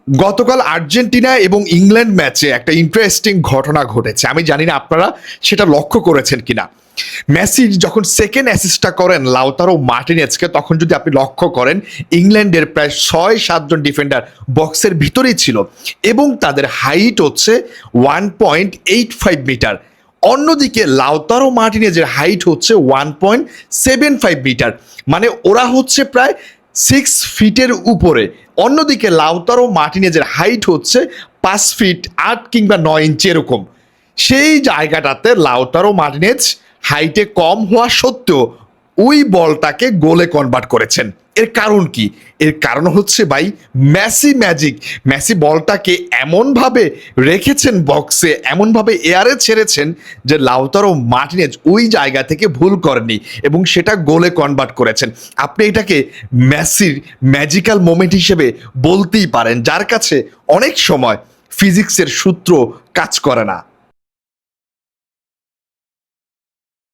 গতকাল আর্জেন্টিনা এবং ইংল্যান্ড ম্যাচে একটা ইন্টারেস্টিং ঘটনা ঘটেছে। আমি জানি না আপনারা সেটা লক্ষ্য করেছেন কিনা। মেসি যখন সেকেন্ড অ্যাসিস্টটা করেন লাউতারো মার্টিনেজকে, তখন যদি আপনি লক্ষ্য করেন ইংল্যান্ডের প্রায় 6-7 জন ডিফেন্ডার বক্সের ভিতরেই ছিল এবং তাদের হাইট হচ্ছে 1.85 মিটার। অন্যদিকে লাউতারো মার্টিনেজের হাইট হচ্ছে 1.75 মিটার, মানে ওরা হচ্ছে প্রায় 6 ফিটের উপরে। অন্যদিকে লাউতারো মার্টিনেজের হাইট হচ্ছে 5 ফিট 8 কিংবা 9 ইঞ্চি এরকম। সেই জায়গাটাতে লাউতারো মার্টিনেজ হাইটে কম হওয়া সত্ত্বেও ওই বলটাকে গোলে কনভার্ট করেছেন। এর কারণ কি? এর কারণ হচ্ছে ভাই মেসি ম্যাজিক। মেসি বলটাকে এমনভাবে রেখেছেন বক্সে, এমনভাবে এয়ারে ছেড়েছেন যে লাউতারো মার্টিনেজ ওই জায়গা থেকে ভুল করেনি এবং সেটা গোলে কনভার্ট করেছেন। আপনি এটাকে মেসির ম্যাজিক্যাল মোমেন্ট হিসেবে বলতেই পারেন, যার কাছে অনেক সময় ফিজিক্সের সূত্র কাজ করে না।